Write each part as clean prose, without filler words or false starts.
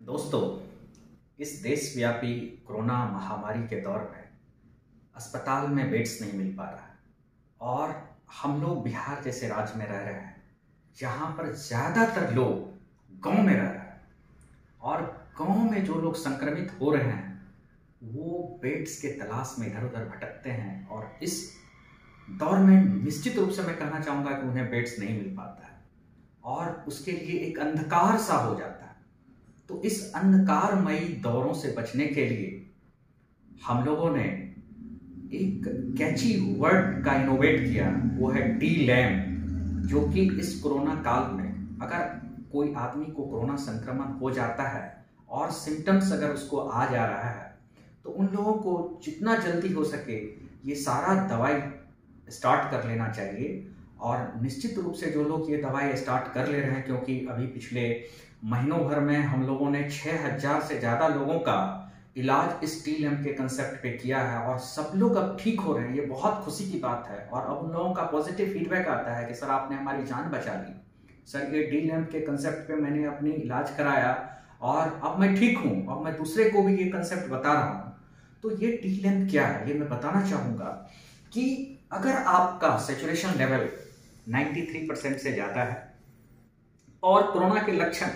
दोस्तों, इस देशव्यापी कोरोना महामारी के दौर में अस्पताल में बेड्स नहीं मिल पा रहा है और हम लोग बिहार जैसे राज्य में रह रहे हैं जहाँ पर ज़्यादातर लोग गांव में रह रहे हैं और गांव में जो लोग संक्रमित हो रहे हैं वो बेड्स के तलाश में इधर उधर भटकते हैं और इस दौर में निश्चित रूप से मैं कहना चाहूँगा कि उन्हें बेड्स नहीं मिल पाता है और उसके लिए एक अंधकार सा हो जाता है। तो इस अंधकारमयी दौरों से बचने के लिए हम लोगों ने एक कैची वर्ड का इनोवेट किया, वो है डी-लैम, जो कि इस कोरोना काल में अगर कोई आदमी को कोरोना संक्रमण हो जाता है और सिम्टम्स अगर उसको आ जा रहा है तो उन लोगों को जितना जल्दी हो सके ये सारा दवाई स्टार्ट कर लेना चाहिए। और निश्चित रूप से जो लोग ये दवाई स्टार्ट कर ले रहे हैं, क्योंकि अभी पिछले महीनों भर में हम लोगों ने 6000 से ज़्यादा लोगों का इलाज इस डी-लैम के कंसेप्ट पे किया है और सब लोग अब ठीक हो रहे हैं, ये बहुत खुशी की बात है। और अब उन लोगों का पॉजिटिव फीडबैक आता है कि सर आपने हमारी जान बचा ली, सर ये डी-लैम के कंसेप्ट पे मैंने अपनी इलाज कराया और अब मैं ठीक हूँ, अब मैं दूसरे को भी ये कंसेप्ट बता रहा हूँ। तो ये डी-लैम क्या है ये मैं बताना चाहूँगा कि अगर आपका सैचुरेशन लेवल 93% से ज़्यादा है और कोरोना के लक्षण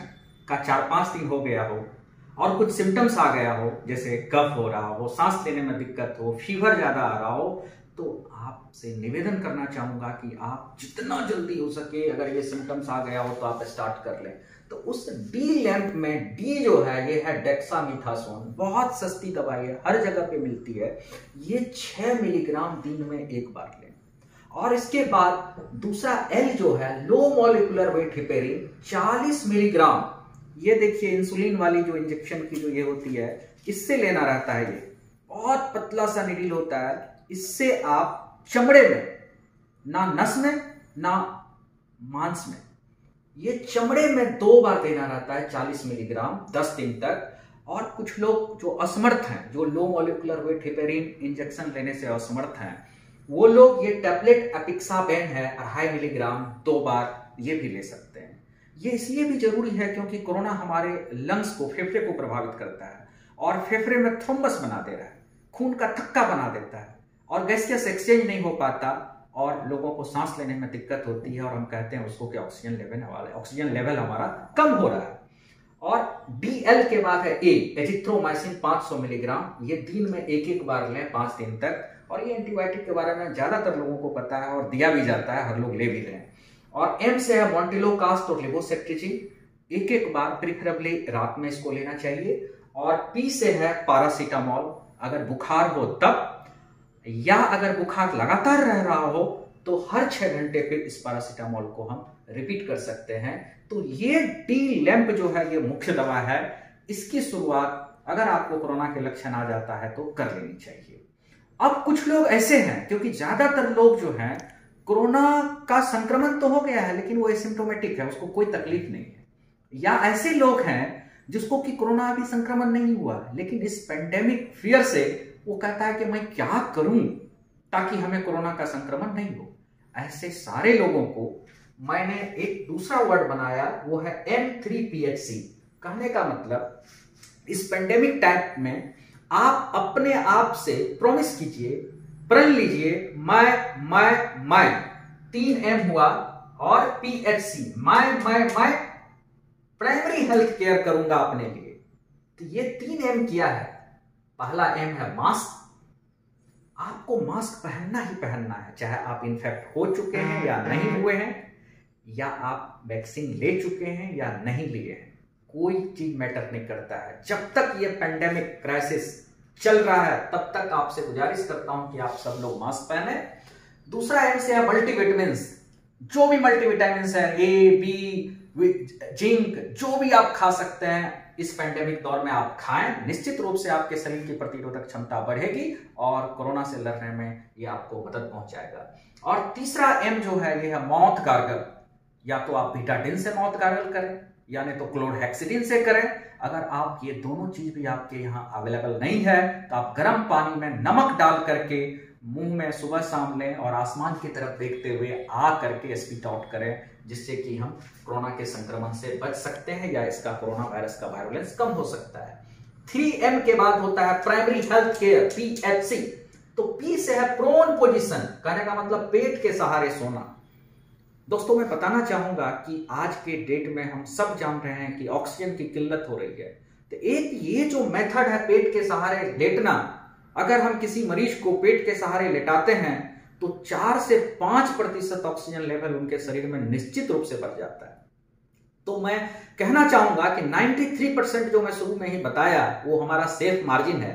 का 4-5 दिन हो गया हो और कुछ सिम्टम्स आ गया हो, जैसे कफ हो रहा हो, सांस लेने में दिक्कत हो, फीवर ज़्यादा आ रहा हो, तो आपसे निवेदन करना चाहूँगा कि आप जितना जल्दी हो सके अगर ये सिम्टम्स आ गया हो तो आप स्टार्ट कर लें। तो उस डी-लैम में डी जो है ये है डेक्सामेथासोन, बहुत सस्ती दवाई है, हर जगह पे मिलती है। ये 6 मिलीग्राम दिन में एक बार लें। और इसके बाद दूसरा एल जो है low molecular weight heparin 40 milligram, ये देखिए इंसुलिन वाली जो इंजेक्शन की जो ये होती है इससे लेना रहता है। ये बहुत पतला सा निडल होता है, इससे आप चमड़े में, ना नस में ना मांस में, ये चमड़े में 2 बार देना रहता है 40 मिलीग्राम 10 दिन तक। और कुछ लोग जो असमर्थ हैं, जो low molecular weight heparin injection लेने से असमर्थ हैं, वो लोग ये टैबलेट अपिक्साबेन है 2.5 मिलीग्राम 2 बार ये भी ले सकते हैं। ये इसलिए भी जरूरी है क्योंकि कोरोना हमारे लंग्स को, फेफड़े को प्रभावित करता है और फेफड़े में थ्रोम्बस बना दे रहा है, खून का थक्का बना देता है और गैसियस एक्सचेंज नहीं हो पाता और लोगों को सांस लेने में दिक्कत होती है और हम कहते हैं उसको कि ऑक्सीजन लेवल हमारा कम हो रहा है। और डीएल के बाद है ए, एजिथ्रोमाइसिन 500 मिलीग्राम, ये दिन में एक बार लें 5 दिन तक। और ये एंटीबायोटिक के बारे में ज्यादातर लोगों को पता है और दिया भी जाता है, हर लोग ले भी रहे हैं। और एम से है मॉन्टेलोकास्ट और लेवोसेट्रिजिन, एक बार प्रिफरेबली रात में इसको लेना चाहिए। और पी से है पैरासीटामोल, अगर बुखार हो तब, या अगर बुखार लगातार रह रहा हो तो हर 6 घंटे पे इस पैरासीटामोल को हम रिपीट कर सकते हैं। तो ये डी-लैम जो है ये मुख्य दवा है, इसकी शुरुआत अगर आपको कोरोना के लक्षण आ जाता है तो कर लेनी चाहिए। अब कुछ लोग ऐसे हैं, क्योंकि ज्यादातर लोग जो हैं कोरोना का संक्रमण तो हो गया है लेकिन वो एसिम्प्टोमेटिक है, उसको कोई तकलीफ नहीं है, या ऐसे लोग हैं जिसको कि कोरोना अभी संक्रमण नहीं हुआ लेकिन इस पेंडेमिक फियर से वो कहता है कि मैं क्या करूं ताकि हमें कोरोना का संक्रमण नहीं हो। ऐसे सारे लोगों को मैंने एक दूसरा वर्ड बनाया, वो है M3PHC। कहने का मतलब इस पेंडेमिक टाइम में आप अपने आप से प्रॉमिस कीजिए, प्रण लीजिए, मैं 3 M हुआ और PHC, मैं प्राइमरी हेल्थ केयर करूंगा अपने लिए। तो ये 3 M किया है। पहला M है मास्क, आपको मास्क पहनना ही पहनना है, चाहे आप इन्फेक्ट हो चुके हैं या नहीं हुए हैं, या आप वैक्सीन ले चुके हैं या नहीं लिए हैं, कोई चीज मैटर नहीं करता है। जब तक ये पेंडेमिक क्राइसिस चल रहा है तब तक आपसे गुजारिश करता हूं कि आप सब लोग मास्क पहने। दूसरा एम से है मल्टीविटामिन्स, जो भी मल्टीविटामिन्स है, ए बी जिंक, जो भी आप खा सकते हैं इस पेंडेमिक दौर में आप खाएं। निश्चित रूप से आपके शरीर की प्रतिरोधक क्षमता बढ़ेगी और कोरोना से लड़ने में ये आपको मदद पहुंचाएगा। और तीसरा एम जो है ये है माउथ गार्गल, या तो आप बीटाडिन से माउथ गार्गल करें या नहीं तो क्लोरहेक्सिडिन से करें। अगर आप ये दोनों चीज भी आपके यहाँ अवेलेबल नहीं है तो आप गर्म पानी में नमक डाल करके मुंह में सुबह शाम लें और आसमान की तरफ देखते हुए आ करके स्पीट आउट करें, जिससे कि हम कोरोना के संक्रमण से बच सकते हैं या इसका कोरोना वायरस का वायरुलेंस कम हो सकता है। 3M के बाद होता है प्राइमरी हेल्थ केयर, PHC। तो P से है प्रोन पोजीशन, कहने का मतलब पेट के सहारे सोना। दोस्तों मैं बताना चाहूंगा कि आज के डेट में हम सब जान रहे हैं कि ऑक्सीजन की किल्लत हो रही है। तो एक ये जो मेथड है पेट के सहारे लेटना, अगर हम किसी मरीज को पेट के सहारे लेटाते हैं तो 4 से 5% ऑक्सीजन लेवल उनके शरीर में निश्चित रूप से बढ़ जाता है। तो मैं कहना चाहूंगा कि 93% जो मैं शुरू में ही बताया वो हमारा सेफ मार्जिन है।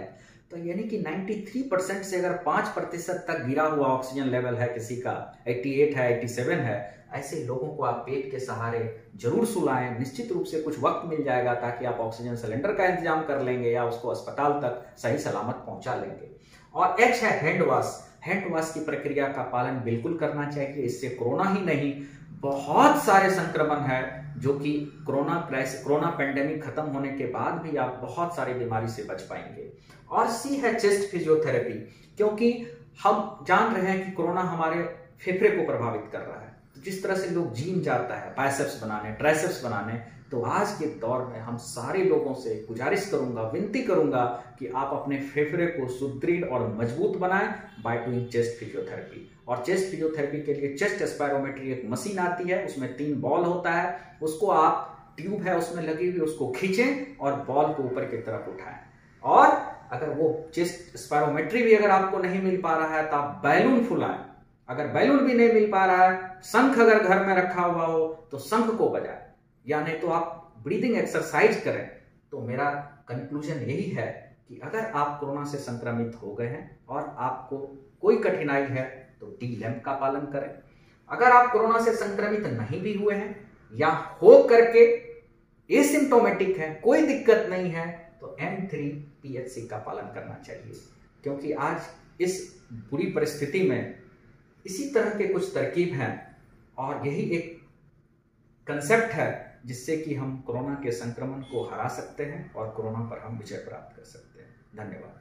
तो यानी कि 93% से अगर 5% तक गिरा हुआ ऑक्सीजन लेवल है, किसी का 88 है, 87 है, ऐसे लोगों को आप पेट के सहारे जरूर सुलाएं। निश्चित रूप से कुछ वक्त मिल जाएगा ताकि आप ऑक्सीजन सिलेंडर का इंतजाम कर लेंगे या उसको अस्पताल तक सही सलामत पहुंचा लेंगे। और H है हैंड वॉश। हैंड वॉश की प्रक्रिया का पालन बिल्कुल करना चाहिए। इससे कोरोना ही नहीं, बहुत सारे संक्रमण है जो कि कोरोना पेंडेमिक खत्म होने के बाद भी आप बहुत सारी बीमारी से बच पाएंगे। और C है चेस्ट फिजियोथेरेपी, क्योंकि हम जान रहे हैं कि कोरोना हमारे फेफड़े को प्रभावित कर रहा है। तो जिस तरह से लोग जिम जाता है बाइसेप्स बनाने, ट्राइसेप्स बनाने, तो आज के दौर में हम सारे लोगों से गुजारिश करूंगा, विनती करूंगा कि आप अपने फेफड़े को सुदृढ़ और मजबूत बनाएं बाय डूइंग चेस्ट फिजियोथेरेपी। और चेस्ट फिजियोथेरेपी के लिए चेस्ट स्पायरोमेट्री एक मशीन आती है, उसमें 3 बॉल होता है, उसको आप ट्यूब है उसमें लगी हुई, उसको खींचें और बॉल को ऊपर की तरफ उठाएं। और अगर वो चेस्ट स्पायरोमेट्री भी अगर आपको नहीं मिल पा रहा है तो आप बैलून फुलाएं। अगर बैलून भी नहीं मिल पा रहा है, शंख अगर घर में रखा हुआ हो तो शंख को बजाएं, या नहीं तो आप ब्रीदिंग एक्सरसाइज करें। तो मेरा कंक्लूजन यही है कि अगर आप कोरोना से संक्रमित हो गए हैं और आपको कोई कठिनाई है तो D-LAMP का पालन करें। अगर आप कोरोना से संक्रमित नहीं भी हुए हैं या हो करके एसिम्प्टोमेटिक है, कोई दिक्कत नहीं है, तो M3PHC का पालन करना चाहिए। क्योंकि आज इस बुरी परिस्थिति में इसी तरह के कुछ तरकीब हैं और यही एक कंसेप्ट है जिससे कि हम कोरोना के संक्रमण को हरा सकते हैं और कोरोना पर हम विजय प्राप्त कर सकते हैं। धन्यवाद।